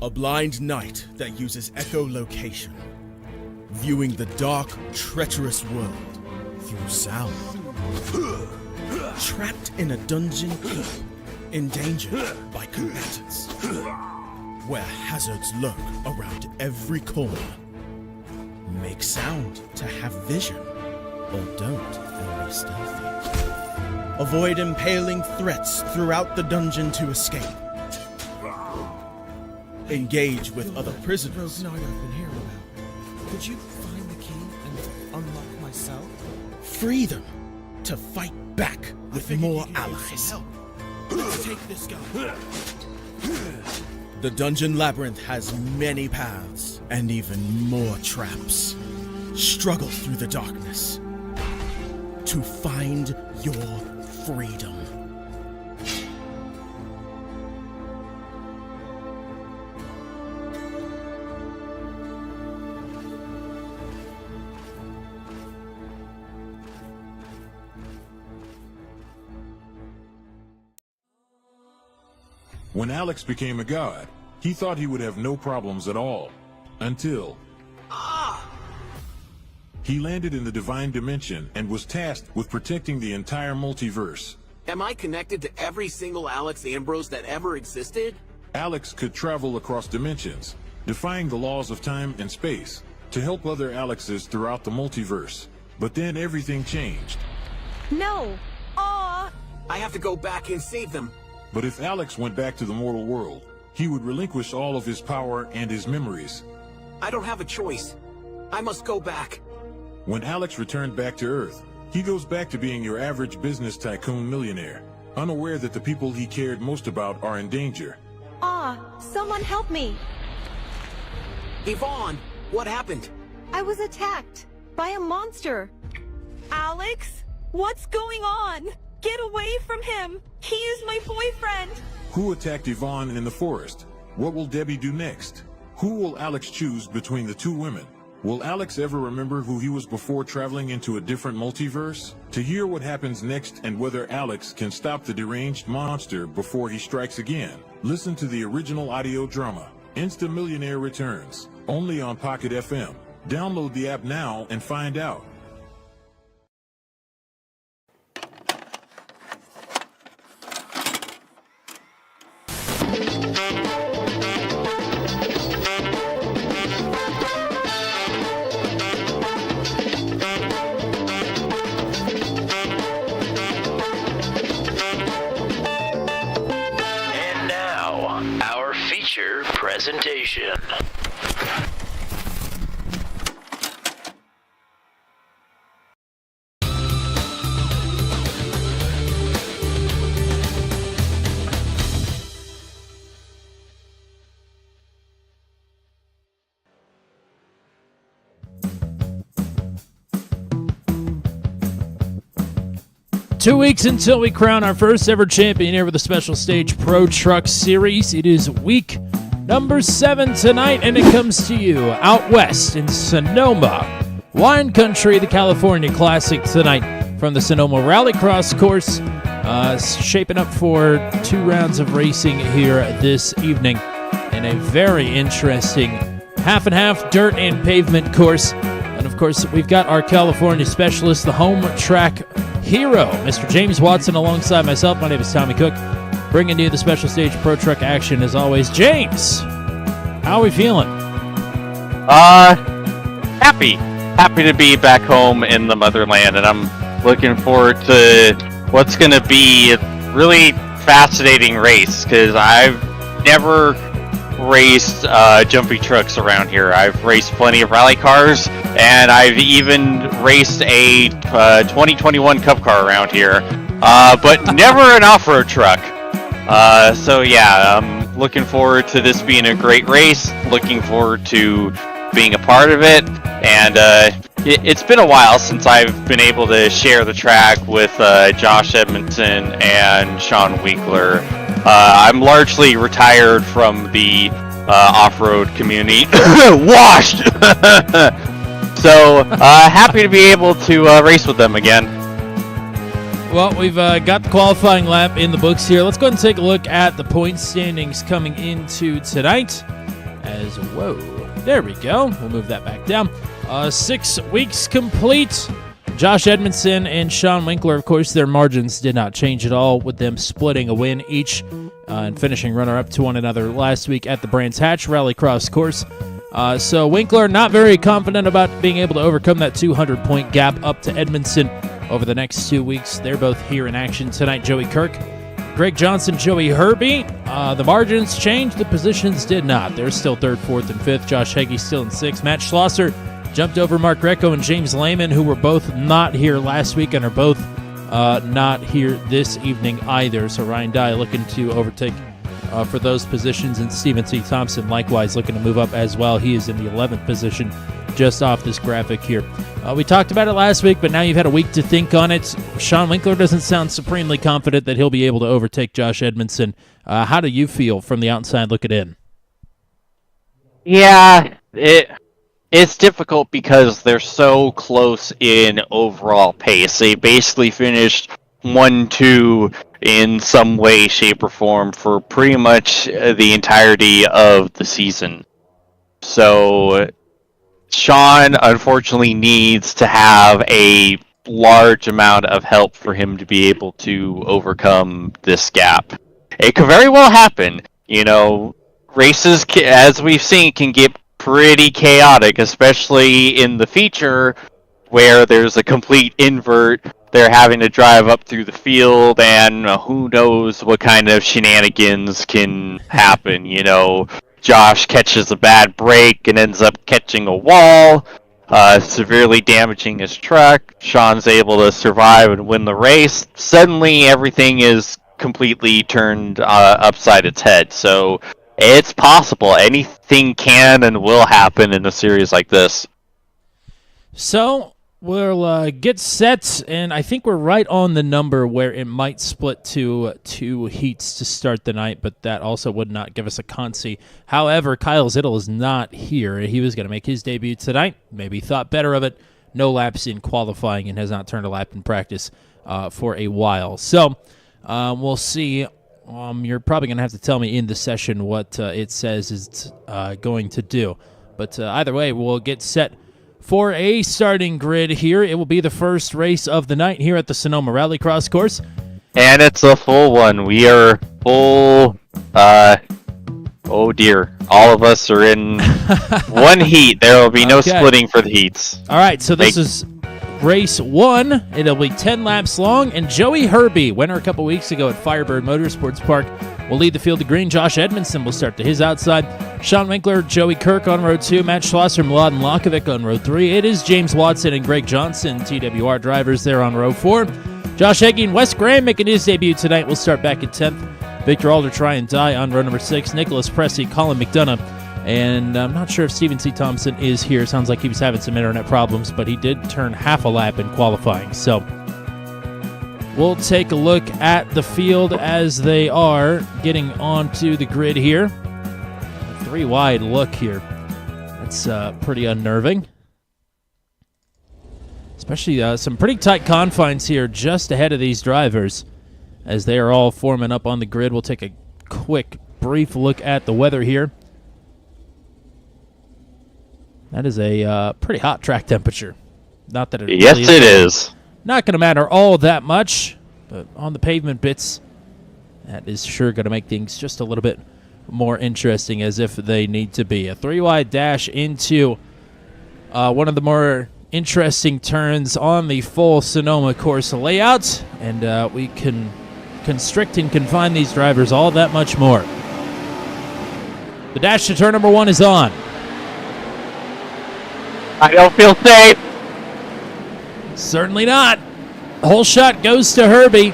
A blind knight that uses echolocation, viewing the dark, treacherous world through sound. Trapped in a dungeon keep, endangered by combatants, where hazards lurk around every corner. Make sound to have vision, or don't and be stealthy. Avoid impaling threats throughout the dungeon to escape. Engage with other prisoners. Rogue Knight I've been hearing about. Could you find the key and unlock my cell? Free them to fight back with more allies. Let's take this guy. The dungeon labyrinth has many paths and even more traps. Struggle through the darkness to find your freedom. When Alex became a god, he thought he would have no problems at all. Until... he landed in the Divine Dimension and was tasked with protecting the entire multiverse. Am I connected to every single Alex Ambrose that ever existed? Alex could travel across dimensions, defying the laws of time and space, to help other Alexes throughout the multiverse. But then everything changed. No! Aw! I have to go back and save them. But if Alex went back to the mortal world, he would relinquish all of his power and his memories. I don't have a choice. I must go back. When Alex returned back to Earth, he goes back to being your average business tycoon millionaire, unaware that the people he cared most about are in danger. Someone help me! Yvonne, what happened? I was attacked by a monster. Alex? What's going on? Get away from him! He is my boyfriend! Who attacked Yvonne in the forest? What will Debbie do next? Who will Alex choose between the two women? Will Alex ever remember who he was before traveling into a different multiverse? To hear what happens next and whether Alex can stop the deranged monster before he strikes again, listen to the original audio drama, Insta Millionaire Returns, only on Pocket FM. Download the app now and find out. Presentation. Two weeks until we crown our first ever champion here with the Special Stage Pro Truck Series. It is week number 7 tonight, and it comes to you out west in Sonoma, wine country, the California Classic tonight from the Sonoma Rallycross course, shaping up for 2 rounds of racing here this evening in a very interesting half and half dirt and pavement course. And of course, we've got our California specialist, the home track hero, Mr. James Watson, alongside myself. My name is Tommy Cook, bringing you the Special Stage Pro Truck action as always. James, how are we feeling? Happy to be back home in the motherland, and I'm looking forward to what's going to be a really fascinating race, because I've never raced jumpy trucks around here. I've raced plenty of rally cars, and I've even raced a 2021 Cup car around here, but never an off-road truck. So yeah, I'm looking forward to this being a great race, looking forward to being a part of it, and it's been a while since I've been able to share the track with Josh Edmondson and Sean Winkler. I'm largely retired from the off-road community. Washed! So, happy to be able to race with them again. Well, we've got the qualifying lap in the books here. Let's go ahead and take a look at the point standings coming into tonight. as whoa. There we go. We'll move that back down. 6 weeks complete. Josh Edmondson and Sean Winkler, of course, their margins did not change at all, with them splitting a win each and finishing runner-up to one another last week at the Brands Hatch Rallycross course. So Winkler not very confident about being able to overcome that 200-point gap up to Edmondson over the next 2 weeks. They're both here in action tonight. Joey Kirk, Greg Johnson, Joey Herbie. The margins changed. The positions did not. They're still 3rd, 4th, and 5th. Josh Heggie still in 6th. Matt Schlosser jumped over Mark Greco and James Lehman, who were both not here last week and are both not here this evening either. So Ryan Dye looking to overtake for those positions, and Stephen T. Thompson likewise looking to move up as well. He is in the 11th position just off this graphic here. We talked about it last week, but now you've had a week to think on it. Sean Winkler doesn't sound supremely confident that he'll be able to overtake Josh Edmondson. How do you feel from the outside looking in? Yeah, it's difficult because they're so close in overall pace. They basically finished 1-2 in some way, shape, or form for pretty much the entirety of the season. So Sean, unfortunately, needs to have a large amount of help for him to be able to overcome this gap. It could very well happen. You know, races, as we've seen, can get pretty chaotic, especially in the feature where there's a complete invert. They're having to drive up through the field, and who knows what kind of shenanigans can happen. You know, Josh catches a bad break and ends up catching a wall, severely damaging his truck. Sean's able to survive and win the race. Suddenly, everything is completely turned upside its head. So it's possible. Anything can and will happen in a series like this. So we'll get set, and I think we're right on the number where it might split to 2 heats to start the night, but that also would not give us a consi. However, Kyle Zittel is not here. He was going to make his debut tonight. Maybe thought better of it. No laps in qualifying and has not turned a lap in practice for a while. So we'll see. You're probably going to have to tell me in the session what it says it's going to do. But either way, we'll get set for a starting grid here. It will be the first race of the night here at the Sonoma Rallycross course. And it's a full one. We are full. Oh dear. All of us are in one heat. There will be no splitting for the heats. All right, so this is race 1. It'll be 10 laps long, and Joey Herbie, winner a couple weeks ago at Firebird Motorsports Park, will lead the field to green. Josh Edmondson will start to his outside. Sean Winkler, Joey Kirk on row 2. Matt Schlosser, Mladen Lakovic on row 3. It is James Watson and Greg Johnson, TWR drivers, there on row 4. Josh Heggie and Wes Graham making his debut tonight. Will start back at 10th. Victor Alder, Try and Die on row number 6. Nicholas Pressey, Colin McDonough. And I'm not sure if Stephen C. Thompson is here. Sounds like he was having some internet problems, but he did turn half a lap in qualifying. So we'll take a look at the field as they are getting onto the grid here. 3-wide look here. That's pretty unnerving. Especially some pretty tight confines here just ahead of these drivers as they are all forming up on the grid. We'll take a quick, brief look at the weather here. That is a pretty hot track temperature. Not that it yes, really it is. Not going to matter all that much, but on the pavement bits, that is sure going to make things just a little bit more interesting, as if they need to be. A 3-wide dash into one of the more interesting turns on the full Sonoma course layout, and we can constrict and confine these drivers all that much more. The dash to turn number 1 is on. I don't feel safe. Certainly not. Whole shot goes to Herbie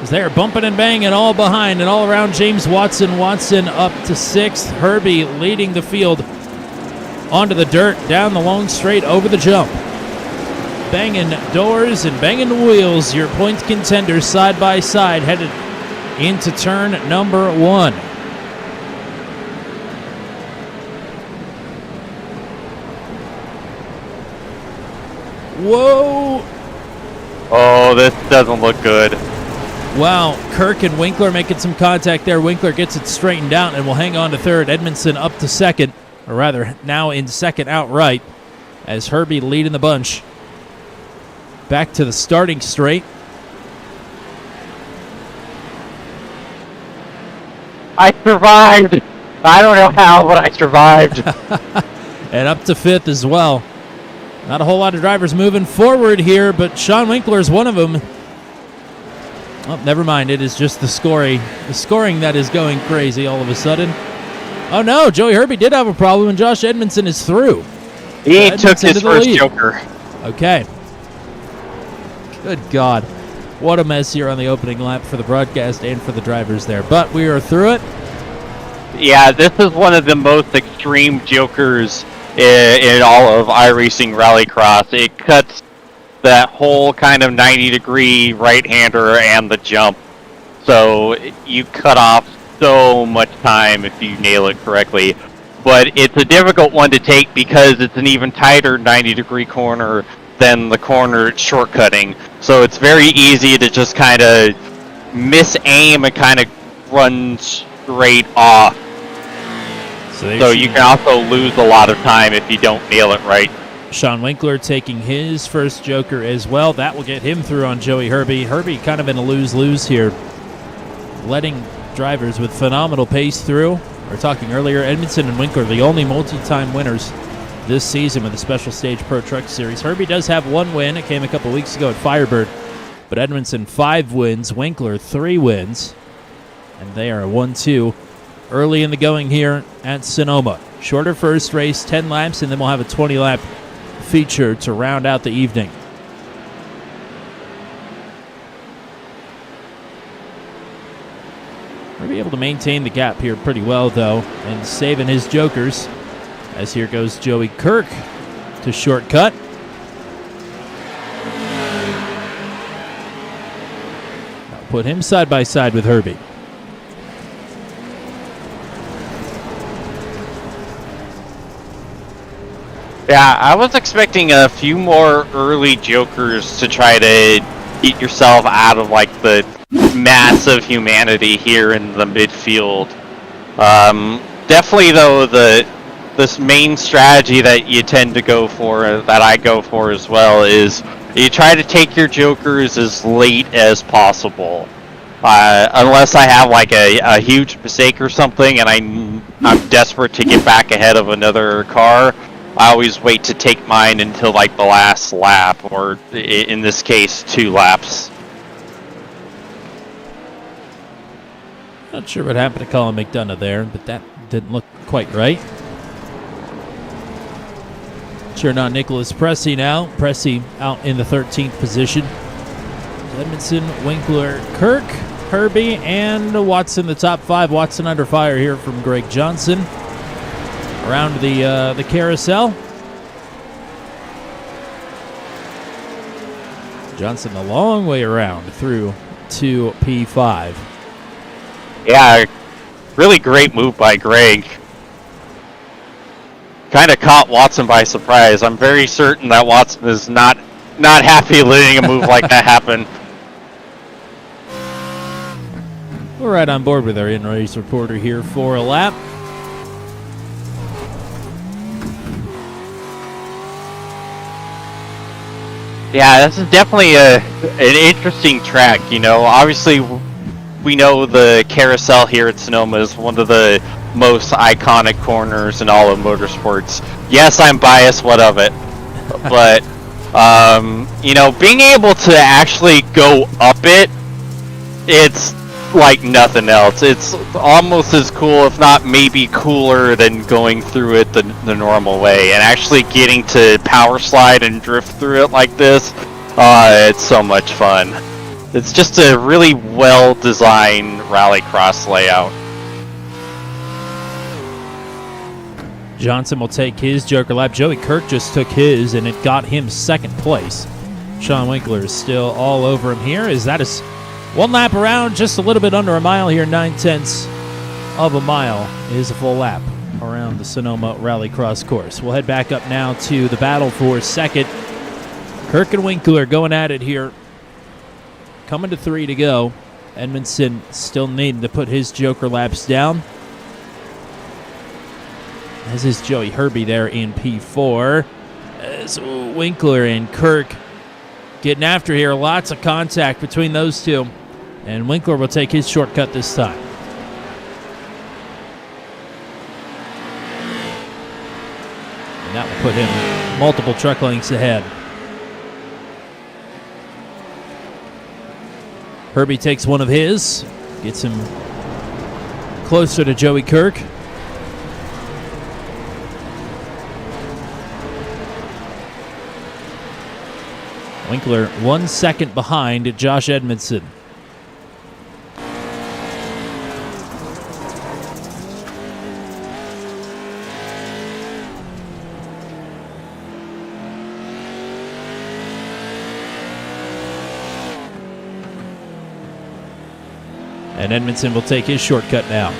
as they are bumping and banging all behind and all around James Watson. Watson up to 6th. Herbie leading the field onto the dirt, down the long straight, over the jump. Banging doors and banging wheels. Your point contenders side by side headed into turn number 1. Whoa! Oh, this doesn't look good. Wow, Kirk and Winkler making some contact there. Winkler gets it straightened out and will hang on to third. Edmondson up to second, or rather now in second outright, as Herbie leading the bunch. Back to the starting straight. I survived. I don't know how, but I survived. And up to fifth as well. Not a whole lot of drivers moving forward here, but Sean Winkler is one of them. Oh, never mind. It is just the scoring that is going crazy all of a sudden. Oh, no. Joey Herbie did have a problem, and Josh Edmondson is through. He took his first joker. Okay. Good God. What a mess here on the opening lap for the broadcast and for the drivers there. But we are through it. Yeah, this is one of the most extreme jokers in all of iRacing Rallycross. It cuts that whole kind of 90-degree right-hander and the jump. So you cut off so much time if you nail it correctly. But it's a difficult one to take because it's an even tighter 90-degree corner than the corner shortcutting. So it's very easy to just kind of miss-aim and kind of run straight off. So you can also lose a lot of time if you don't nail it right. Sean Winkler taking his first joker as well. That will get him through on Joey Herbie. Herbie kind of in a lose-lose here. Letting drivers with phenomenal pace through. We were talking earlier, Edmondson and Winkler, the only multi-time winners this season with the Special Stage Pro Truck Series. Herbie does have one win. It came a couple weeks ago at Firebird. But Edmondson 5 wins, Winkler 3 wins. And they are 1-2 early in the going here at Sonoma. Shorter first race, 10 laps, and then we'll have a 20-lap feature to round out the evening. We'll be able to maintain the gap here pretty well, though, and saving his jokers. As here goes Joey Kirk to shortcut. I'll put him side by side with Herbie. Yeah, I was expecting a few more early jokers to try to get yourself out of like the mass of humanity here in the midfield. Definitely though, this main strategy that you tend to go for, that I go for as well, is you try to take your jokers as late as possible. Unless I have like a huge mistake or something and I'm desperate to get back ahead of another car, I always wait to take mine until like the last lap, or in this case, 2 laps. Not sure what happened to Colin McDonough there, but that didn't look quite right. Cheering on Nicholas Pressey now. Pressey out in the 13th position. Edmondson, Winkler, Kirk, Herbie, and Watson, the top 5. Watson under fire here from Greg Johnson. Around the carousel. Johnson a long way around through to P5. Yeah, really great move by Greg. Kind of caught Watson by surprise. I'm very certain that Watson is not happy letting a move like that happen. We're right on board with our in-race reporter here for a lap. Yeah, this is definitely an interesting track, you know. Obviously, we know the carousel here at Sonoma is one of the most iconic corners in all of motorsports. Yes, I'm biased, what of it? But, you know, being able to actually go up it, it's like nothing else. It's almost as cool, if not maybe cooler, than going through it the normal way. And actually getting to power slide and drift through it like this, it's so much fun. It's just a really well-designed rallycross layout. Johnson will take his joker lap. Joey Kirk just took his, and it got him second place. Sean Winkler is still all over him here. Is that is one lap around, just a little bit under a mile here. 9/10 of a mile is a full lap around the Sonoma Rallycross course. We'll head back up now to the battle for second. Kirk and Winkler going at it here. Coming to 3 to go. Edmondson still needing to put his Joker laps down. As is Joey Herbie there in P4. As Winkler and Kirk getting after here. Lots of contact between those two. And Winkler will take his shortcut this time. And that will put him multiple truck lengths ahead. Herbie takes one of his, gets him closer to Joey Kirk. Winkler 1 second behind Josh Edmondson. And Edmondson will take his shortcut now.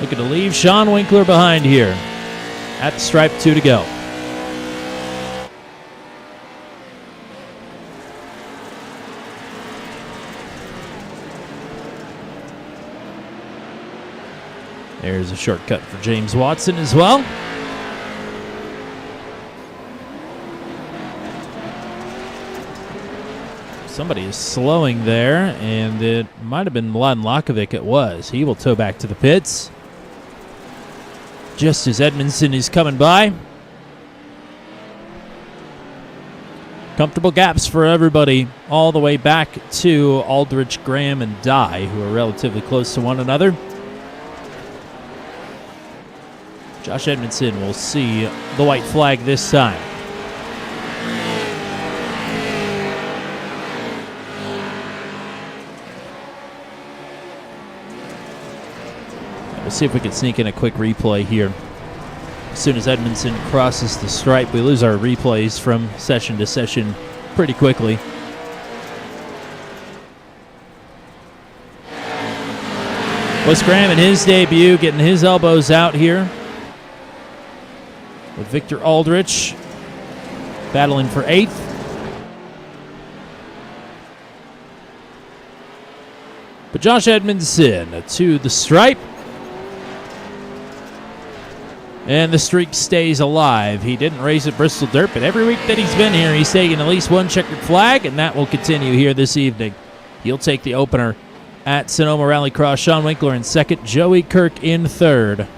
Looking to leave Sean Winkler behind here. At the stripe, 2 to go. There's a shortcut for James Watson as well. Somebody is slowing there, and it might have been Mladen Lakovic. It was. He will tow back to the pits. Just as Edmondson is coming by. Comfortable gaps for everybody all the way back to Aldrich, Graham, and Dye, who are relatively close to one another. Josh Edmondson will see the white flag this time. We'll see if we can sneak in a quick replay here. As soon as Edmondson crosses the stripe, we lose our replays from session to session pretty quickly. Wes Graham in his debut, getting his elbows out here. With Victor Aldrich battling for 8th. But Josh Edmondson to the stripe. And the streak stays alive. He didn't race at Bristol Dirt, but every week that he's been here, he's taken at least one checkered flag, and that will continue here this evening. He'll take the opener at Sonoma Rallycross. Sean Winkler in second, Joey Kirk in third.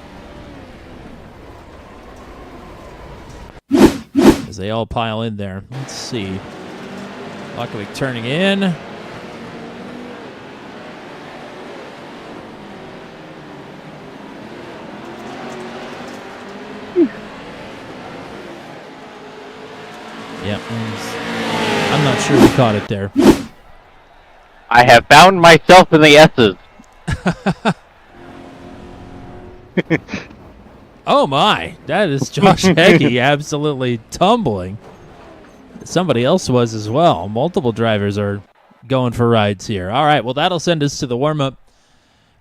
As they all pile in there. Let's see. Lakovic turning in. Yep. I'm not sure we caught it there. I have found myself in the S's. Oh my, that is Josh Heggie absolutely tumbling. Somebody else was as well. Multiple drivers are going for rides here. All right, well, that'll send us to the warm-up.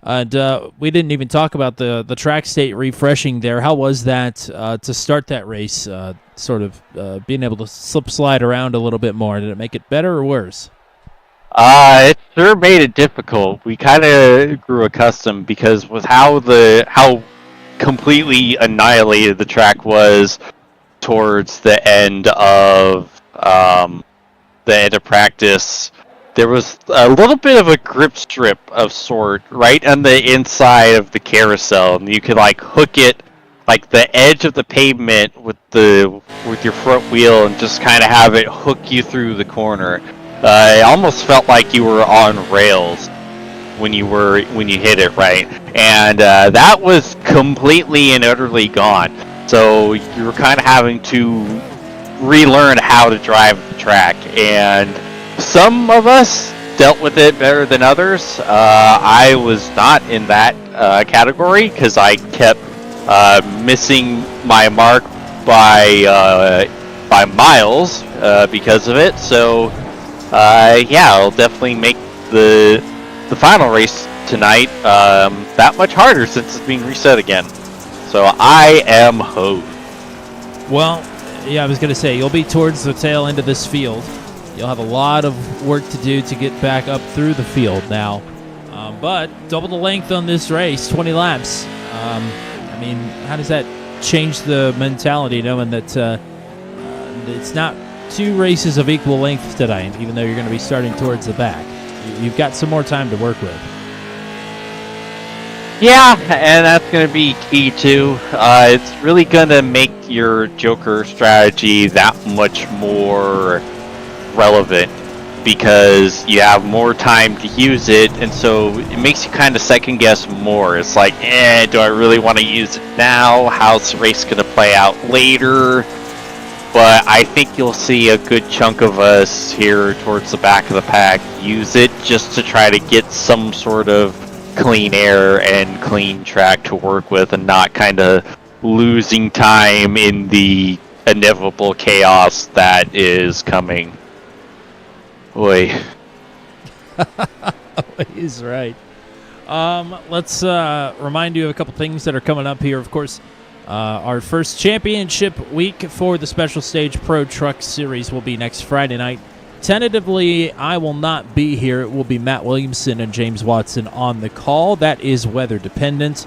And we didn't even talk about the track state refreshing there. How was that to start that race, sort of being able to slide around a little bit more? Did it make it better or worse? It sure made it difficult. We kind of grew accustomed because with how completely annihilated the track was towards the end of practice. There was a little bit of a grip strip of sort right on the inside of the carousel, and you could like hook it like the edge of the pavement with your front wheel and just kind of have it hook you through the corner. It almost felt like you were on rails when you hit it, right? And that was completely and utterly gone. So you were kind of having to relearn how to drive the track, and some of us dealt with it better than others. I was not in that category because I kept missing my mark by miles because of it. So yeah, I'll definitely make the final race tonight that much harder since it's being reset again. So I am hosed. Well, yeah, I was going to say, you'll be towards the tail end of this field. You'll have a lot of work to do to get back up through the field now. But double the length on this race, 20 laps. I mean, how does that change the mentality knowing that it's not 2 races of equal length tonight, even though you're going to be starting towards the back? You've got some more time to work with. Yeah, and that's going to be key too. It's really going to make your Joker strategy that much more relevant because you have more time to use it, and so it makes you kind of second guess more. It's like, do I really want to use it now? How's the race going to play out later? But I think you'll see a good chunk of us here towards the back of the pack use it just to try to get some sort of clean air and clean track to work with and not kind of losing time in the inevitable chaos that is coming. Boy. He's right. Let's remind you of a couple things that are coming up here. Of course, our first championship week for the Special Stage Pro Truck Series will be next Friday night. Tentatively, I will not be here. It will be Matt Williamson and James Watson on the call. That is weather dependent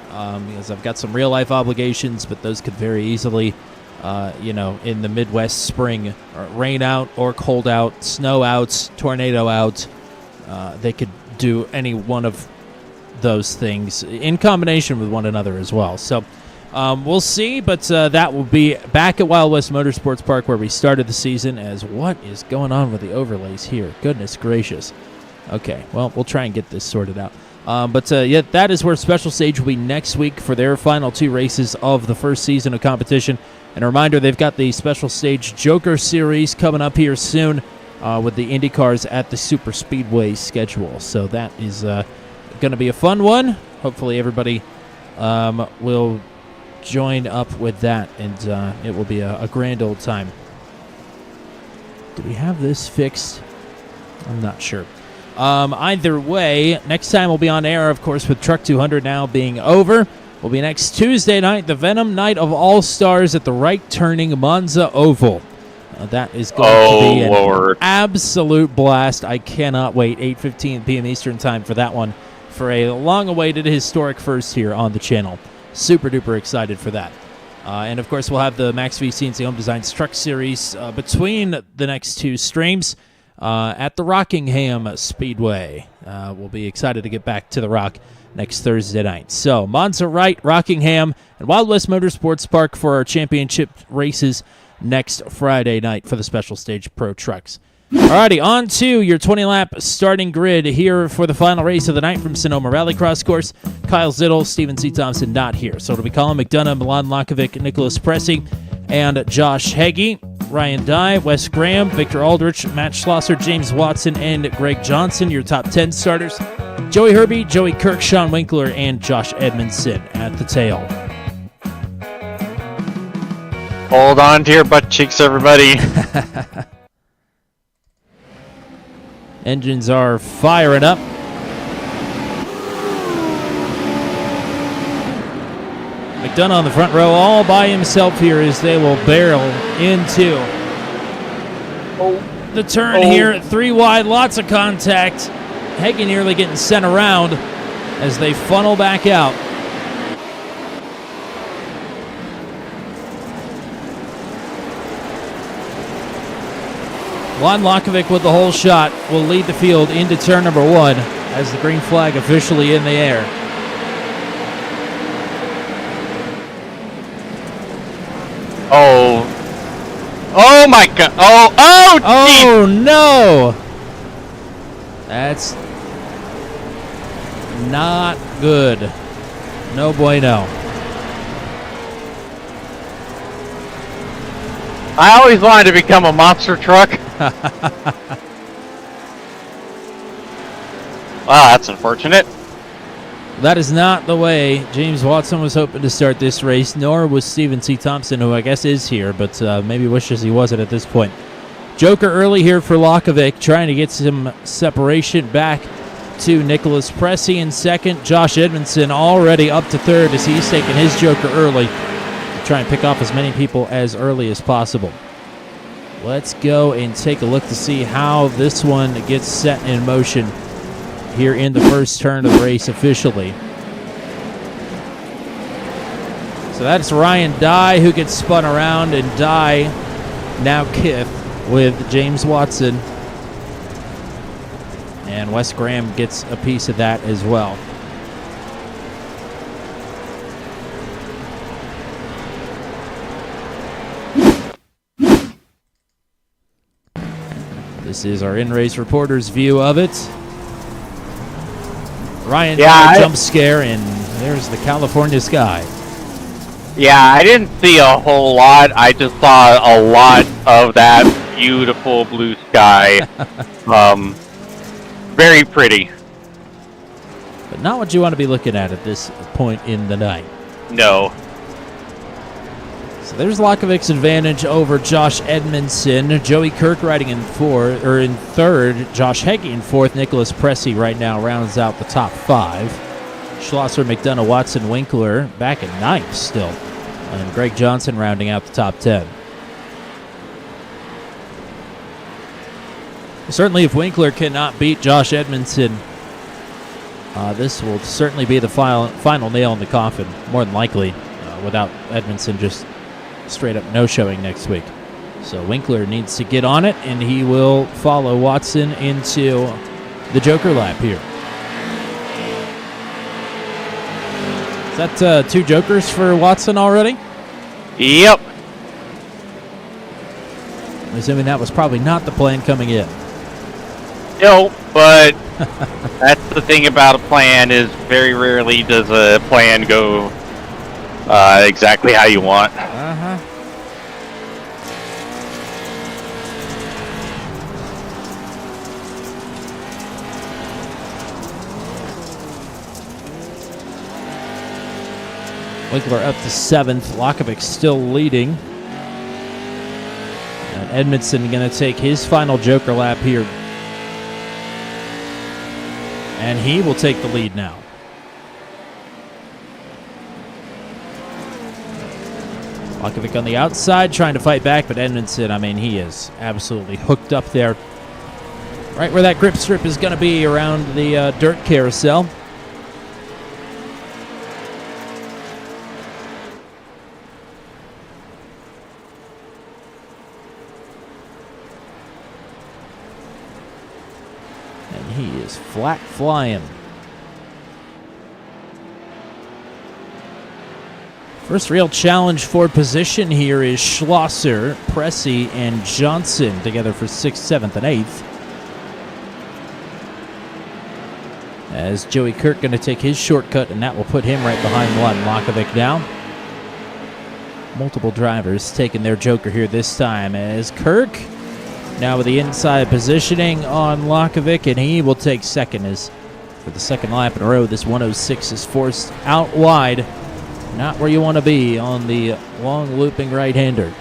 because I've got some real-life obligations, but those could very easily, in the Midwest spring, rain out or cold out, snow out, tornado out. They could do any one of those things in combination with one another as well. So we'll see, but that will be back at Wild West Motorsports Park where we started the season. As what is going on with the overlays here? Goodness gracious. Okay, well, we'll try and get this sorted out. But that is where Special Stage will be next week for their final 2 races of the first season of competition. And a reminder, they've got the Special Stage Joker Series coming up here soon with the Indy cars at the Super Speedway schedule. So that is going to be a fun one. Hopefully everybody will join up with that, and it will be a grand old time. Do we have this fixed? I'm not sure. Either way, next time we'll be on air, of course, with Truck 200 now being over. Will be next Tuesday night, the Venom Night of All-Stars at the right-turning Monza Oval. That is going to be an absolute blast. I cannot wait. 8:15 p.m. Eastern Time for that one, for a long-awaited historic first here on the channel. Super duper excited for that. And of course, we'll have the Max V CNC Home Designs Truck Series between the next 2 streams at the Rockingham Speedway. We'll be excited to get back to the Rock next Thursday night. So, Monza Wright, Rockingham, and Wild West Motorsports Park for our championship races next Friday night for the Special Stage Pro Trucks. Alrighty, on to your 20-lap starting grid here for the final race of the night from Sonoma Rallycross Course. Kyle Zittel, Stephen C. Thompson not here. So it'll be Colin McDonough, Milan Lakovic, Nicholas Pressey, and Josh Heggie. Ryan Dye, Wes Graham, Victor Aldrich, Matt Schlosser, James Watson, and Greg Johnson, your top 10 starters. Joey Herbie, Joey Kirk, Sean Winkler, and Josh Edmondson at the tail. Hold on to your butt cheeks, everybody. Engines are firing up. McDonough on the front row all by himself here as they will barrel into the turn here. 3 wide, lots of contact. Heggie nearly getting sent around as they funnel back out. Juan Lakovic with the whole shot will lead the field into turn number 1 as the green flag officially in the air. Oh my god. Oh no. That's not good. No bueno. I always wanted to become a monster truck. Wow, that's unfortunate. That is not the way James Watson was hoping to start this race, nor was Stephen C. Thompson, who I guess is here, but maybe wishes he wasn't at this point. Joker early here for Lakovic, trying to get some separation back to Nicholas Pressey in second. Josh Edmondson already up to third as he's taking his Joker early to try and pick off as many people as early as possible. Let's go and take a look to see how this one gets set in motion here in the first turn of the race officially. So that's Ryan Dye who gets spun around, and Dye now Kith with James Watson. And Wes Graham gets a piece of that as well. This is our in-race reporter's view of it. Ryan jump scare, and there's the California sky. Yeah, I didn't see a whole lot. I just saw a lot of that beautiful blue sky. Very pretty. But not what you want to be looking at this point in the night. No. So there's Lakovic's advantage over Josh Edmondson. Joey Kirk riding in third. Josh Heggie in fourth. Nicholas Pressey right now rounds out the top 5. Schlosser, McDonough, Watson, Winkler back in ninth still. And Greg Johnson rounding out the top 10. Certainly if Winkler cannot beat Josh Edmondson, this will certainly be the final nail in the coffin, more than likely, without Edmondson just straight up no-showing next week. So Winkler needs to get on it, and he will follow Watson into the Joker lap here. Is that 2 Jokers for Watson already? Yep. I'm assuming that was probably not the plan coming in. No, but that's the thing about a plan, is very rarely does a plan go exactly how you want. Uh-huh. Winkler up to 7th. Lakovic still leading. And Edmondson going to take his final Joker lap here. And he will take the lead now. Lakovic on the outside trying to fight back, but Edmondson, I mean, he is absolutely hooked up there. Right where that grip strip is going to be, around the dirt carousel. And he is flat flying. First real challenge for position here is Schlosser, Pressey, and Johnson together for 6th, 7th, and 8th. As Joey Kirk going to take his shortcut, and that will put him right behind Lakovic now. Multiple drivers taking their Joker here this time, as Kirk now with the inside positioning on Lakovic, and he will take second, as for the second lap in a row, this 106 is forced out wide. Not where you want to be on the long looping right-hander.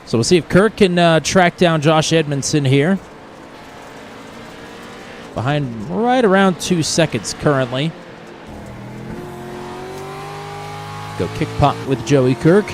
So we'll see if Kirk can track down Josh Edmondson here. Behind right around 2 seconds currently. Go kick pot with Joey Kirk.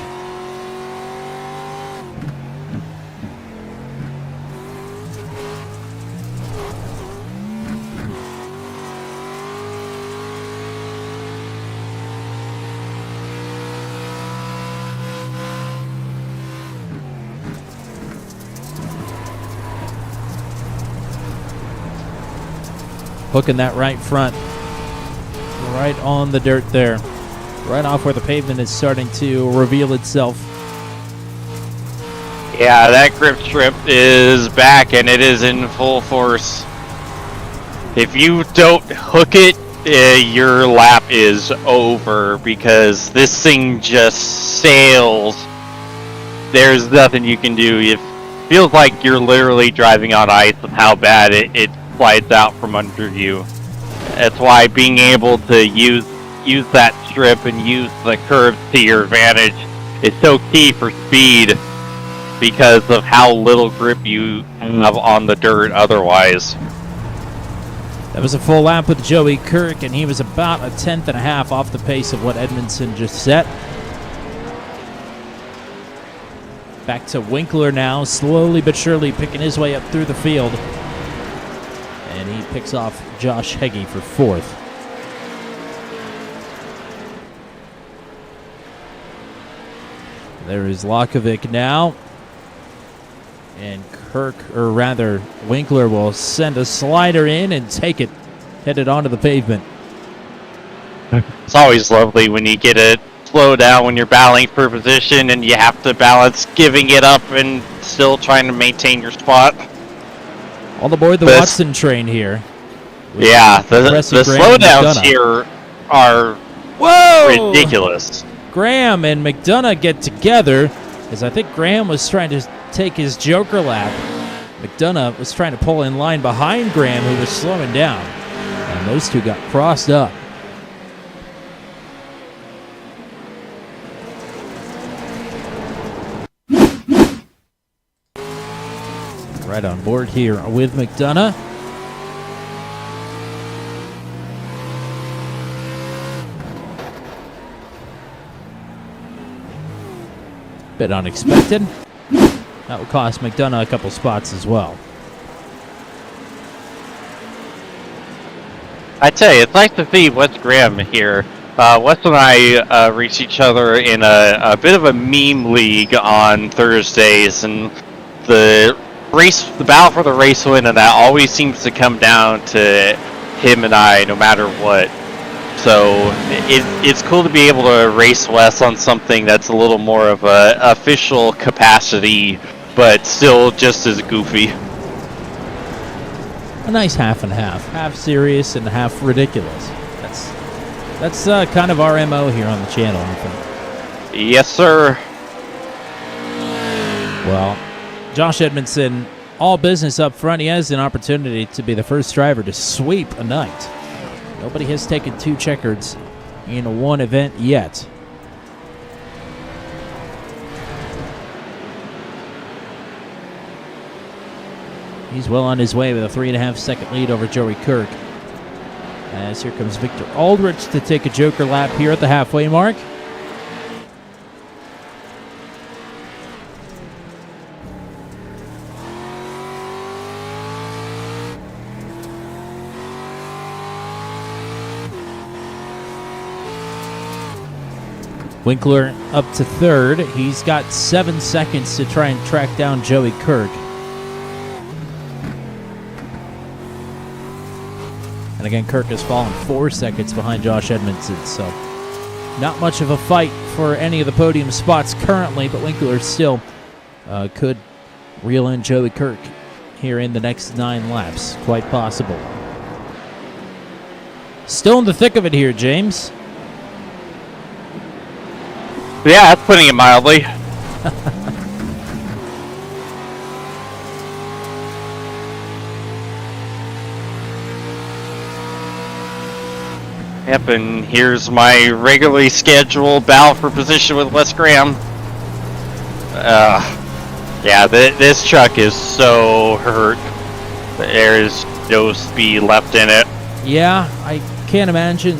Hooking that right front, right on the dirt there, right off where the pavement is starting to reveal itself. Yeah, that grip strip is back, and it is in full force. If you don't hook it, your lap is over, because this thing just sails. There's nothing you can do. It feels like you're literally driving on ice with how bad it slides out from under you. That's why being able to use that strip and use the curves to your advantage is so key for speed, because of how little grip you have on the dirt otherwise. That was a full lap with Joey Kirk, and he was about 1/10 and a half off the pace of what Edmondson just set. Back to Winkler now, slowly but surely picking his way up through the field. And he picks off Josh Heggie for fourth. There is Lakovic now. And Winkler will send a slider in and take it, headed onto the pavement. It's always lovely when you get it slow down when you're battling for position and you have to balance giving it up and still trying to maintain your spot. All aboard the Watson train here. Yeah, the slowdowns here are ridiculous. Graham and McDonough get together, as I think Graham was trying to take his Joker lap. McDonough was trying to pull in line behind Graham, who was slowing down. And those two got crossed up. Right on board here with McDonough. Bit unexpected. That will cost McDonough a couple spots as well. I tell you, it's nice to see Wes Graham here. Wes and I reached each other in a bit of a meme league on Thursdays, and the battle for the race win, and that always seems to come down to him and I, no matter what. So it's cool to be able to race Wes on something that's a little more of a official capacity, but still just as goofy. A nice half and half serious and half ridiculous. That's kind of our MO here on the channel, I think. Yes, sir. Well, Josh Edmondson, all business up front. He has an opportunity to be the first driver to sweep a night. Nobody has taken 2 checkers in one event yet. He's well on his way with a 3.5-second lead over Joey Kirk. As here comes Victor Aldrich to take a Joker lap here at the halfway mark. Winkler up to third. He's got 7 seconds to try and track down Joey Kirk. And again, Kirk has fallen 4 seconds behind Josh Edmondson, so not much of a fight for any of the podium spots currently, but Winkler still could reel in Joey Kirk here in the next 9 laps. Quite possible. Still in the thick of it here, James. Yeah, that's putting it mildly. Yep, and here's my regularly scheduled battle for position with Wes Graham. Yeah, this truck is so hurt. There's no speed left in it. Yeah, I can't imagine,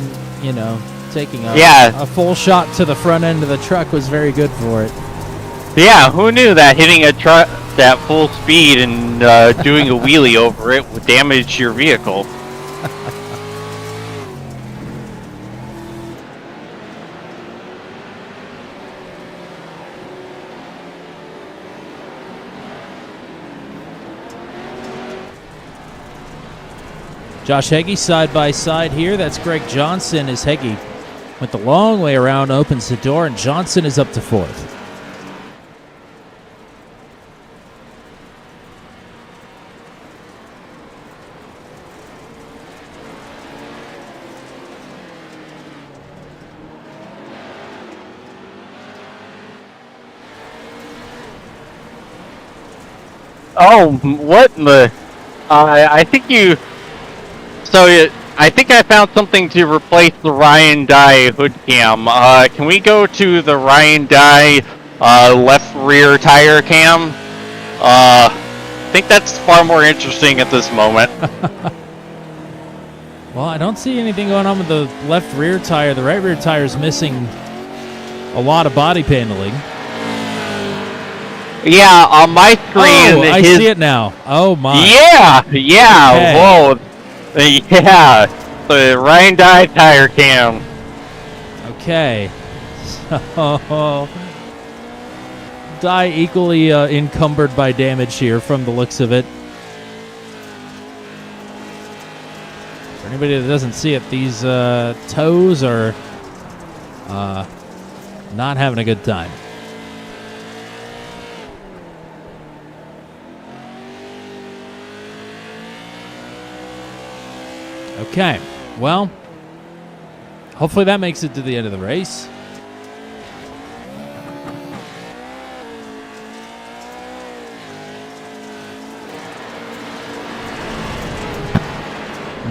taking a full shot to the front end of the truck was very good for it. Yeah, who knew that hitting a truck at full speed and doing a wheelie over it would damage your vehicle? Josh Heggie side by side here. That's Greg Johnson as Heggie went the long way around, opens the door, and Johnson is up to fourth. Oh, what in the... I think you... So, I think I found something to replace the Ryan Dye hood cam. Can we go to the Ryan Dye left rear tire cam? I think that's far more interesting at this moment. Well, I don't see anything going on with the left rear tire. The right rear tire is missing a lot of body paneling. Yeah, on my screen. Oh, I see it now. Oh my. Yeah, Okay. whoa. Yeah, the Ryan Dye tire cam. Okay. So, Die equally encumbered by damage here from the looks of it. For anybody that doesn't see it, these toes are not having a good time. Okay, well, hopefully that makes it to the end of the race.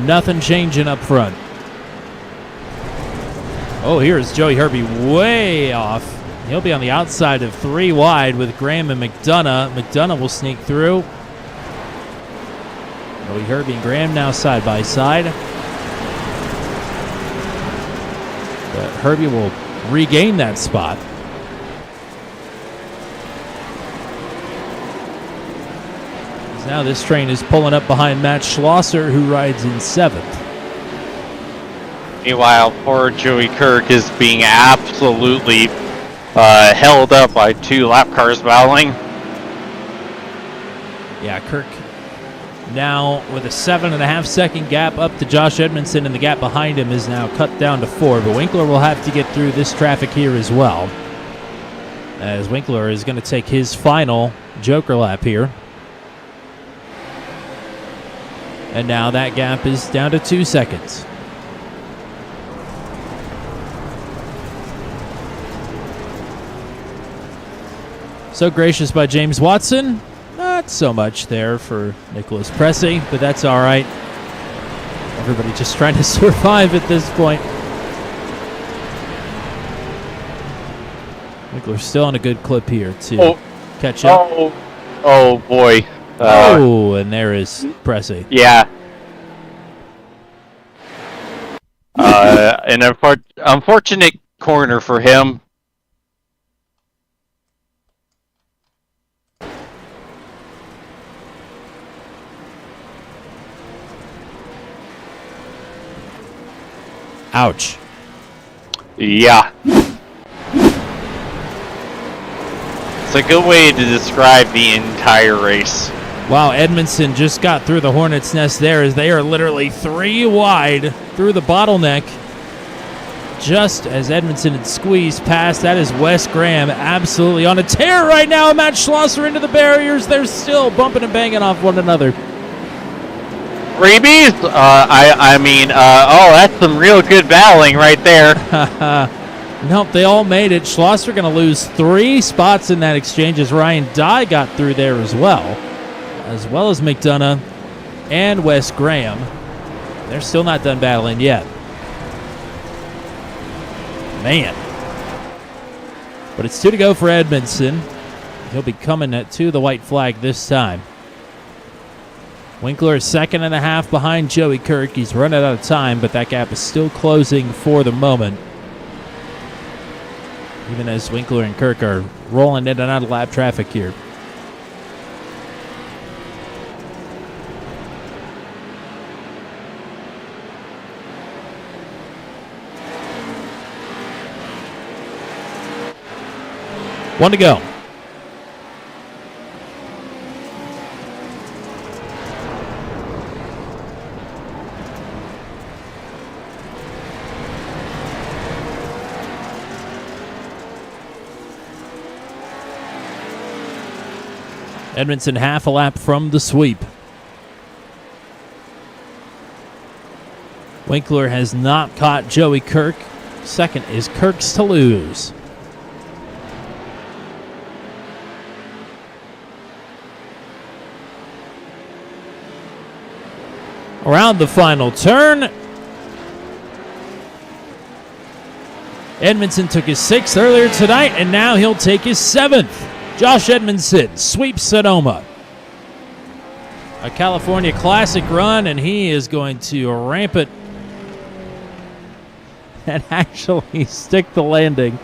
Nothing changing up front. Oh, here's Joey Herbie way off. He'll be on the outside of 3 wide with Graham and McDonough. McDonough will sneak through. Joey Herbie and Graham now side by side. But Herbie will regain that spot. Now this train is pulling up behind Matt Schlosser, who rides in 7th. Meanwhile, poor Joey Kirk is being absolutely held up by 2 lap cars battling. Yeah, Kirk now with a 7.5 second gap up to Josh Edmondson, and the gap behind him is now cut down to 4. But Winkler will have to get through this traffic here as well, as Winkler is going to take his final Joker lap here. And now that gap is down to 2 seconds. So gracious by James Watson. Not so much there for Nicholas Pressey, but that's all right. Everybody just trying to survive at this point. Winkler's still on a good clip here to catch up. Oh boy. And there is Pressey. Yeah. An unfortunate corner for him. Ouch. Yeah. It's a good way to describe the entire race. Wow, Edmondson just got through the Hornet's Nest there, as they are literally 3 wide through the bottleneck. Just as Edmondson had squeezed past, that is Wes Graham absolutely on a tear right now. Matt Schlosser into the barriers. They're still bumping and banging off one another. Freebies? That's some real good battling right there. Nope, they all made it. Schlosser going to lose 3 spots in that exchange, as Ryan Dye got through there as well as McDonough and Wes Graham. They're still not done battling yet. Man. But it's 2 to go for Edmondson. He'll be coming to the white flag this time. Winkler is 2.5 behind Joey Kirk. He's running out of time, but that gap is still closing for the moment. Even as Winkler and Kirk are rolling in and out of lap traffic here. One to go. Edmondson half a lap from the sweep. Winkler has not caught Joey Kirk. Second is Kirk's to lose. Around the final turn. Edmondson took his 6th earlier tonight, and now he'll take his 7th. Josh Edmondson sweeps Sonoma. A California Classic run, and he is going to ramp it and actually stick the landing.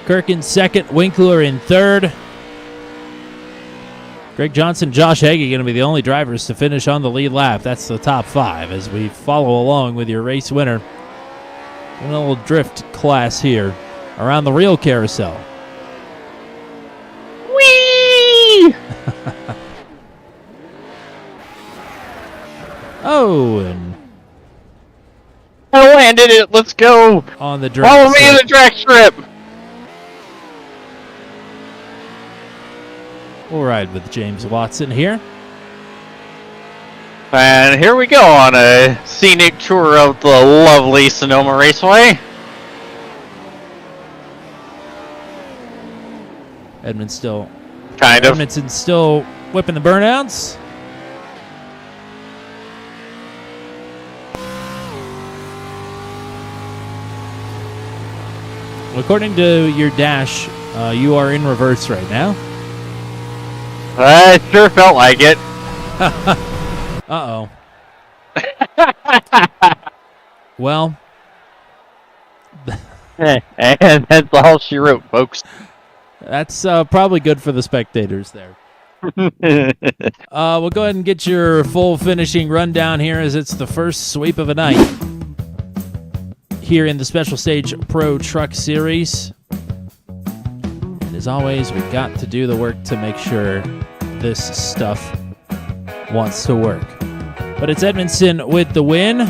Kirk in second, Winkler in third. Greg Johnson, Josh Hagee going to be the only drivers to finish on the lead lap. That's the top 5 as we follow along with your race winner. In a little drift class here around the real carousel. Whee! Oh, and I landed it. Let's go. on the drag Follow me in strip. the drag strip. We'll ride with James Watson here. And here we go on a scenic tour of the lovely Sonoma Raceway. Edmondson still whipping the burnouts. According to your dash, you are in reverse right now. I sure felt like it. Uh-oh. Well. And that's all she wrote, folks. That's probably good for the spectators there. We'll go ahead and get your full finishing rundown here as it's the first sweep of a night here in the Special Stage Pro Truck Series. And as always, we've got to do the work to make sure this stuff wants to work. But it's Edmondson with the win.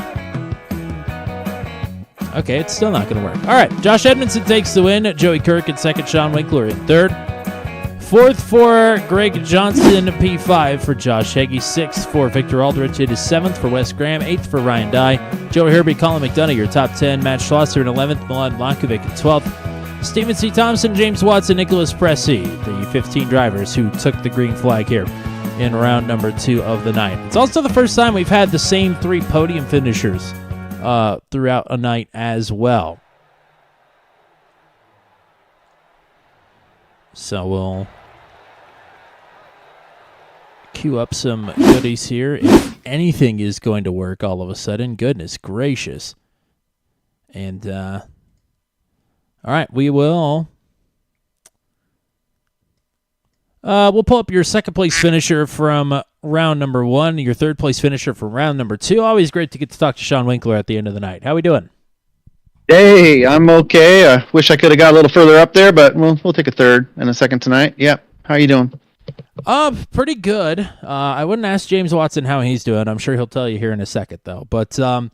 Okay, it's still not going to work. All right, Josh Edmondson takes the win. Joey Kirk in second. Sean Winkler in third. Fourth for Greg Johnson. P5 for Josh Hagee. Sixth for Victor Aldrich. It is seventh for Wes Graham. Eighth for Ryan Dye. Joey Herbie, Colin McDonough, your top 10. Matt Schlosser in 11th. Milan Blankovic in 12th. Stephen C. Thompson, James Watson, Nicholas Pressey, the 15 drivers who took the green flag here in round number 2 of the night. It's also the first time we've had the same 3 podium finishers throughout a night as well. So we'll queue up some goodies here. If anything is going to work all of a sudden, goodness gracious. And, all right, we will. We'll pull up your second place finisher from round number 1, your third place finisher from round number 2. Always great to get to talk to Sean Winkler at the end of the night. How we doing? Hey, I'm okay. I wish I could have got a little further up there, but we'll take a third and a second tonight. Yep. How are you doing? Pretty good. I wouldn't ask James Watson how he's doing. I'm sure he'll tell you here in a second, though. But very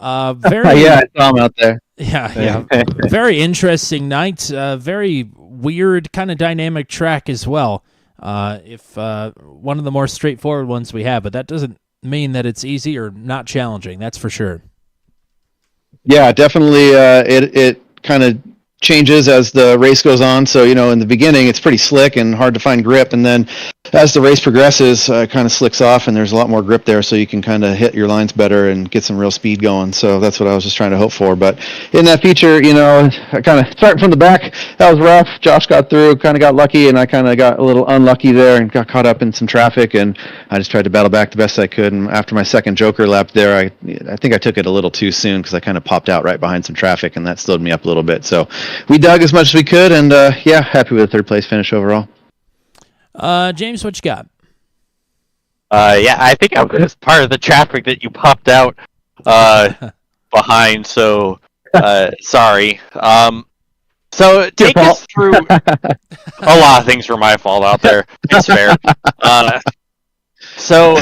yeah, I saw him out there. Yeah. Very interesting night. Very weird, kind of dynamic track as well. If one of the more straightforward ones we have, but that doesn't mean that it's easy or not challenging. That's for sure. Yeah, definitely. It kind of changes as the race goes on. So, in the beginning, it's pretty slick and hard to find grip. And then as the race progresses, it kind of slicks off and there's a lot more grip there. So you can kind of hit your lines better and get some real speed going. So that's what I was just trying to hope for. But in that feature, I kind of starting from the back, that was rough. Josh got through, kind of got lucky, and I kind of got a little unlucky there and got caught up in some traffic. And I just tried to battle back the best I could. And after my second Joker lap there, I think I took it a little too soon because I kind of popped out right behind some traffic, and that slowed me up a little bit. So we dug as much as we could, and happy with the third place finish overall. James, what you got? Yeah, I think I was part of the traffic that you popped out behind, so sorry. So take us through a lot of things were my fault out there. It's fair. So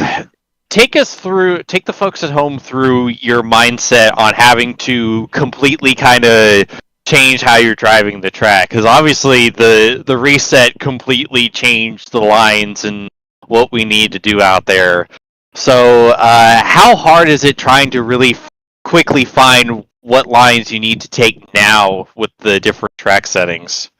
take the folks at home through your mindset on having to completely kind of change how you're driving the track, because obviously the reset completely changed the lines and what we need to do out there. So how hard is it trying to really quickly find what lines you need to take now with the different track settings?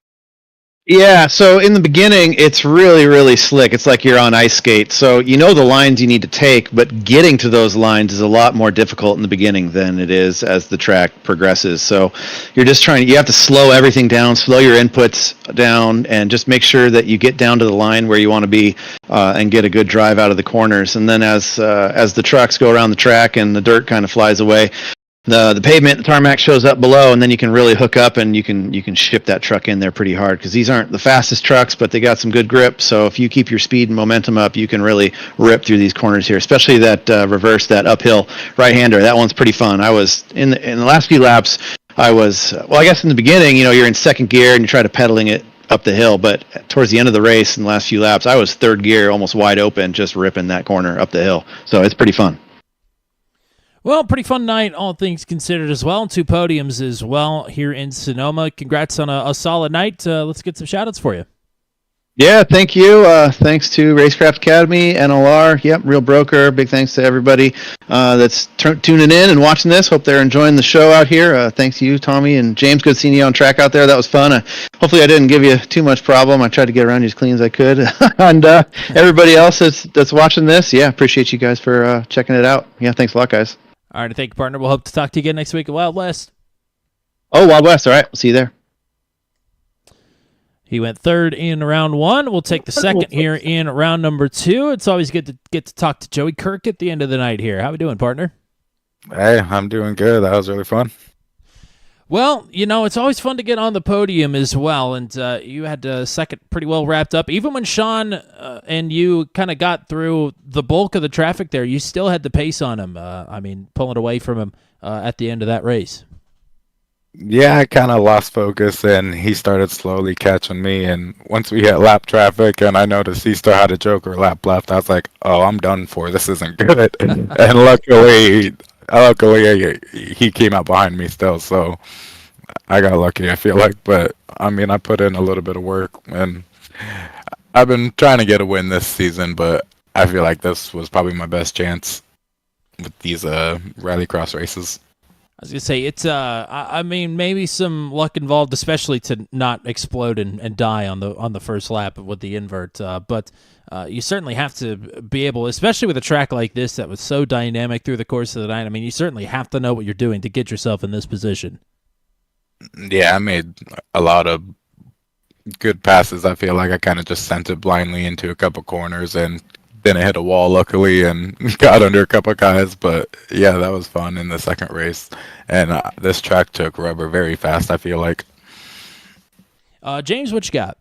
Yeah, so in the beginning, it's really, really slick. It's like you're on ice skates. So you know the lines you need to take, but getting to those lines is a lot more difficult in the beginning than it is as the track progresses. So you're just you have to slow everything down, slow your inputs down, and just make sure that you get down to the line where you want to be and get a good drive out of the corners. And then as the trucks go around the track and the dirt kind of flies away, the pavement, the tarmac shows up below, and then you can really hook up and you can ship that truck in there pretty hard because these aren't the fastest trucks, but they got some good grip. So if you keep your speed and momentum up, you can really rip through these corners here, especially that reverse, that uphill right-hander. That one's pretty fun. I was in the last few laps. I guess in the beginning, you're in second gear and you try to pedaling it up the hill, but towards the end of the race in the last few laps, I was third gear, almost wide open, just ripping that corner up the hill. So it's pretty fun. Well, pretty fun night, all things considered as well. 2 podiums as well here in Sonoma. Congrats on a solid night. Let's get some shout-outs for you. Yeah, thank you. Thanks to Racecraft Academy, NLR, yep, Real Broker. Big thanks to everybody that's tuning in and watching this. Hope they're enjoying the show out here. Thanks to you, Tommy and James. Good seeing you on track out there. That was fun. Hopefully I didn't give you too much problem. I tried to get around you as clean as I could. And everybody else that's watching this, yeah, appreciate you guys for checking it out. Yeah, thanks a lot, guys. All right, thank you, partner. We'll hope to talk to you again next week at Wild West. Oh, Wild West. All right, we'll see you there. He went third in round 1. We'll take the second here in round number 2. It's always good to get to talk to Joey Kirk at the end of the night here. How we doing, partner? Hey, I'm doing good. That was really fun. Well, it's always fun to get on the podium as well, and you had second pretty well wrapped up. Even when Sean and you kind of got through the bulk of the traffic there, you still had the pace on him. Pulling away from him at the end of that race. Yeah, I kind of lost focus, and he started slowly catching me. And once we hit lap traffic, and I noticed he still had a Joker lap left, I was like, "Oh, I'm done for. This isn't good." And luckily, he came out behind me still, so I got lucky. I feel like, but I put in a little bit of work, and I've been trying to get a win this season, but I feel like this was probably my best chance with these rallycross races. I was gonna say it's maybe some luck involved, especially to not explode and die on the first lap with the invert. But you certainly have to be able, especially with a track like this that was so dynamic through the course of the night. You certainly have to know what you're doing to get yourself in this position. Yeah, I made a lot of good passes. I feel like I kind of just sent it blindly into a couple corners and then it hit a wall, luckily, and got under a couple guys. But yeah, that was fun in the second race. And this track took rubber very fast, I feel like. James, what you got?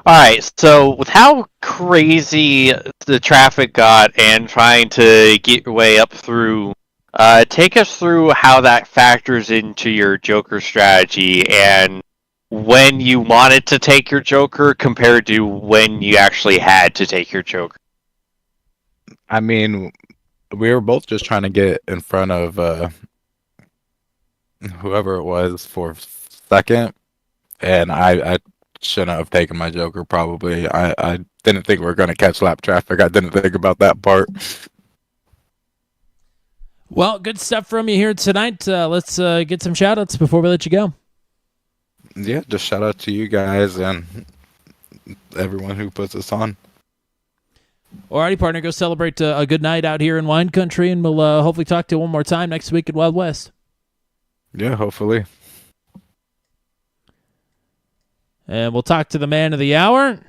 All right, so with how crazy the traffic got and trying to get your way up through, take us through how that factors into your Joker strategy and when you wanted to take your Joker compared to when you actually had to take your Joker. We were both just trying to get in front of whoever it was for second, and I shouldn't have taken my Joker probably. I didn't think we were going to catch lap traffic. I didn't think about that part. Well, good stuff from you here tonight. Let's get some shout-outs before we let you go. Yeah, just shout out to you guys and everyone who puts us on. Alrighty, partner, go celebrate a good night out here in wine country, and we'll hopefully talk to you one more time next week at Wild West. Yeah, hopefully. And we'll talk to the man of the hour.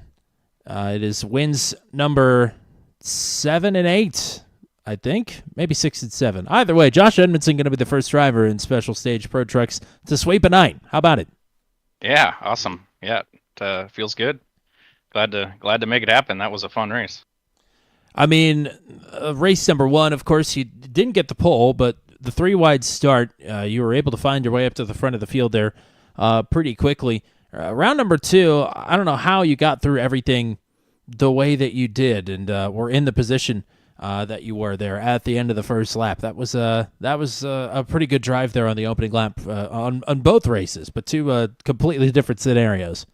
It is wins number 7 and 8, I think. Maybe 6 and 7. Either way, Josh Edmondson going to be the first driver in Special Stage Pro Trucks to sweep a night. How about it? Yeah, awesome. Yeah, it feels good. Glad to make it happen. That was a fun race. Race number 1, of course, you didn't get the pole, but the 3-wide start, you were able to find your way up to the front of the field there pretty quickly. Round number 2, I don't know how you got through everything the way that you did and were in the position that you were there at the end of the first lap. That was a pretty good drive there on the opening lap on both races, but 2 completely different scenarios.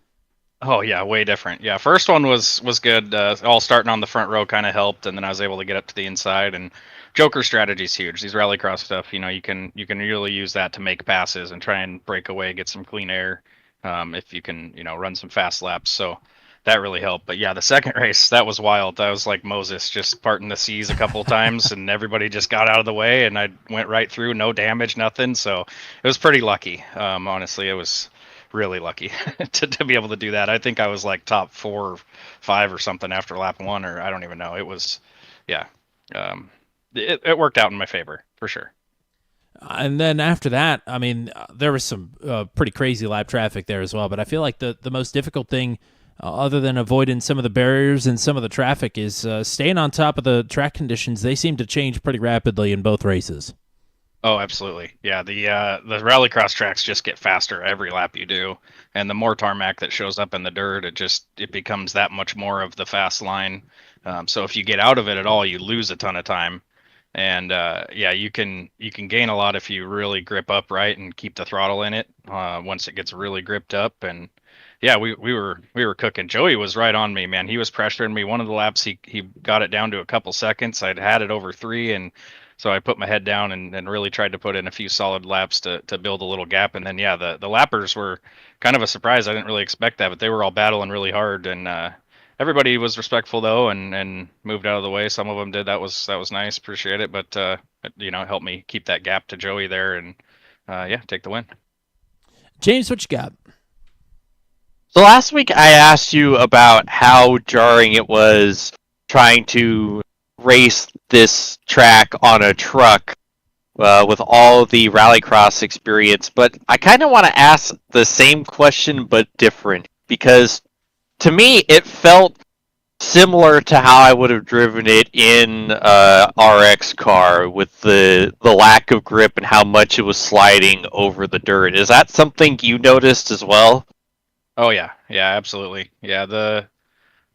Oh yeah, way different. Yeah, first one was good. All starting on the front row kind of helped, and then I was able to get up to the inside. And Joker strategy is huge. These rallycross stuff, you can really use that to make passes and try and break away, get some clean air. If you can, run some fast laps. So that really helped. But yeah, the second race, that was wild. That was like Moses just parting the seas a couple times and everybody just got out of the way and I went right through, no damage, nothing. So it was pretty lucky. Honestly, it was really lucky to be able to do that. I think I was like top 4 or 5 or something after lap 1, or I don't even know. It was, yeah. It worked out in my favor for sure. And then after that, I mean, there was some pretty crazy lap traffic there as well. But I feel like the most difficult thing, other than avoiding some of the barriers and some of the traffic, is staying on top of the track conditions. They seem to change pretty rapidly in both races. Oh, absolutely. Yeah, the rallycross tracks just get faster every lap you do, and the more tarmac that shows up in the dirt, it becomes that much more of the fast line. So if you get out of it at all, you lose a ton of time. And yeah, you can gain a lot if you really grip up right and keep the throttle in it once it gets really gripped up. And yeah, we were cooking. Joey was right on me, man. He was pressuring me. One of the laps, he got it down to a couple seconds. I'd had it over 3, and so I put my head down and really tried to put in a few solid laps to build a little gap. And then yeah, the lappers were kind of a surprise. I didn't really expect that, but they were all battling really hard. And everybody was respectful though, and moved out of the way. Some of them did. That was nice. Appreciate it. But it helped me keep that gap to Joey there, and yeah, take the win. James, what you got? So last week I asked you about how jarring it was trying to race this track on a truck with all the rallycross experience, but I kind of want to ask the same question but different, because to me it felt similar to how I would have driven it in a RX car, with the lack of grip and how much it was sliding over the dirt. Is that something you noticed as well? Oh yeah, absolutely. Yeah, the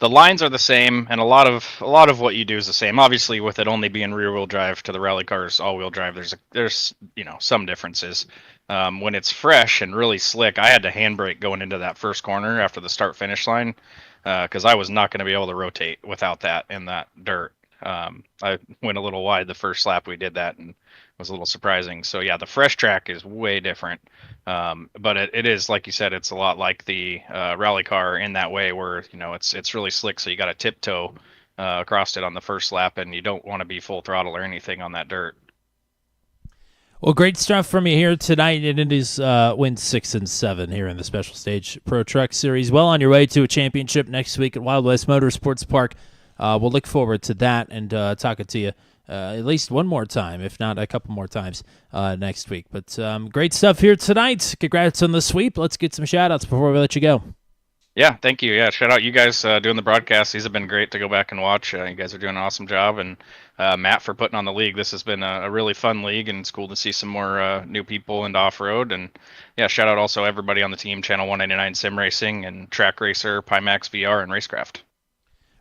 lines are the same, and a lot of what you do is the same. Obviously, with it only being rear-wheel drive to the rally cars all-wheel drive, there's some differences. When it's fresh and really slick, I had to handbrake going into that first corner after the start-finish line because I was not going to be able to rotate without that in that dirt. I went a little wide the first lap we did that, and it was a little surprising. So yeah, the fresh track is way different. But it is, like you said, it's a lot like the rally car in that way, where it's really slick, so you got to tiptoe across it on the first lap, and you don't want to be full throttle or anything on that dirt. Well, great stuff from you here tonight, and it is wins 6 and 7 here in the Special Stage Pro Truck Series. Well on your way to a championship next week at Wild West Motorsports Park. We'll look forward to that and talking to you at least one more time, if not a couple more times next week. But great stuff here tonight. Congrats on the sweep. Let's get some shout-outs before we let you go. Yeah, thank you. Yeah, shout out you guys doing the broadcast. These have been great to go back and watch. You guys are doing an awesome job. And Matt for putting on the league. This has been a really fun league, and it's cool to see some more new people into off-road. And yeah, shout out also everybody on the team, Channel 199 Sim Racing and Track Racer, Pimax VR, and Racecraft.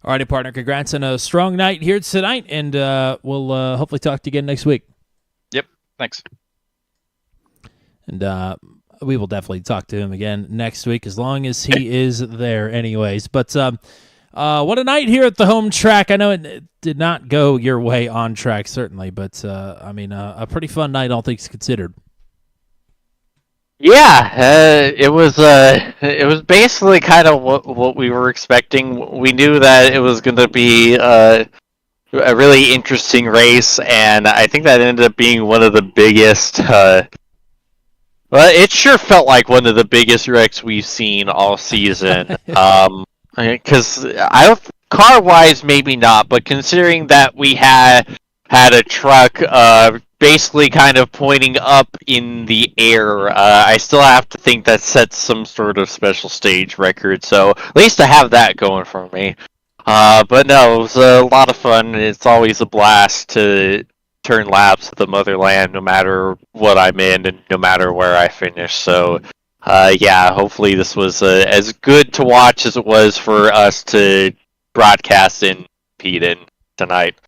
All righty, partner. Congrats on a strong night here tonight, and we'll hopefully talk to you again next week. Yep, thanks. And we will definitely talk to him again next week, as long as he is there anyways. But what a night here at the home track. I know it did not go your way on track, certainly, but I mean, a pretty fun night, all things considered. Yeah, it was basically kind of what we were expecting. We knew that it was going to be a really interesting race, and I think that ended up being one of the biggest. Well, it sure felt like one of the biggest wrecks we've seen all season. Because car-wise, maybe not, but considering that we had a truck basically kind of pointing up in the air, I still have to think that sets some sort of special stage record. So at least I have that going for me. But no, it was a lot of fun. It's always a blast to turn laps at the motherland, no matter what I'm in and no matter where I finish. So yeah, hopefully this was as good to watch as it was for us to broadcast and compete in tonight.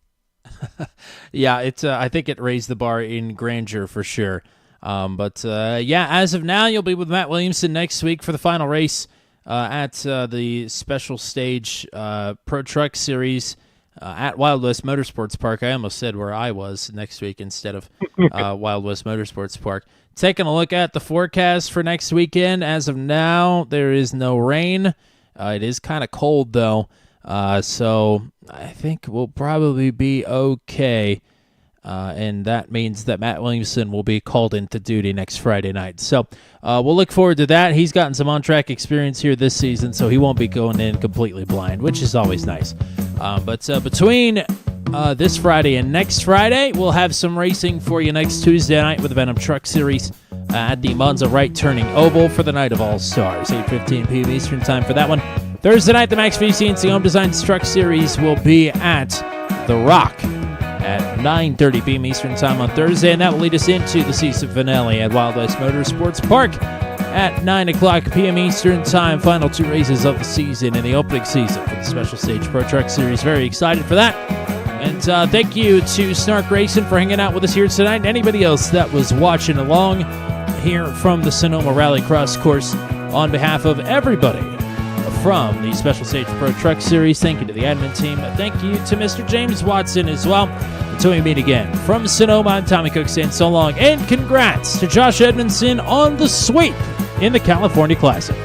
Yeah, it's. I think it raised the bar in grandeur for sure. But yeah, as of now, you'll be with Matt Williamson next week for the final race at the Special Stage Pro Truck Series at Wild West Motorsports Park. I almost said where I was next week instead of Wild West Motorsports Park. Taking a look at the forecast for next weekend. As of now, there is no rain. It is kind of cold, though. So I think we'll probably be okay. And that means that Matt Williamson will be called into duty next Friday night. So we'll look forward to that. He's gotten some on-track experience here this season, so he won't be going in completely blind, which is always nice. But between this Friday and next Friday. We'll have some racing for you next Tuesday night with the Venom Truck Series at the Monza Right Turning Oval for the Night of All Stars, 8:15 p.m. Eastern Time for that one. Thursday night, the Max VCNC Home Designs Truck Series will be at The Rock at 9:30 p.m. Eastern Time on Thursday, and that will lead us into the season finale at Wild West Motorsports Park at 9 o'clock p.m. Eastern Time. Final 2 races of the season in the opening season for the Special Stage Pro Truck Series. Very excited for that. And thank you to Snark Racing for hanging out with us here tonight, and anybody else that was watching along here from the Sonoma Rallycross course. On behalf of everybody from the Special Stage Pro Truck Series, thank you to the admin team. Thank you to Mr. James Watson as well. Until we meet again, from Sonoma, I'm Tommy Cook saying so long, and congrats to Josh Edmondson on the sweep in the California Classic.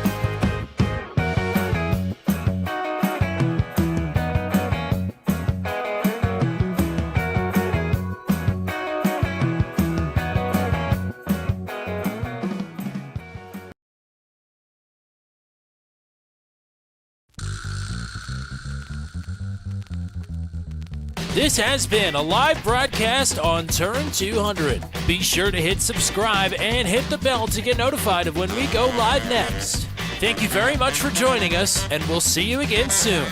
This has been a live broadcast on Turn 200. Be sure to hit subscribe and hit the bell to get notified of when we go live next. Thank you very much for joining us, and we'll see you again soon.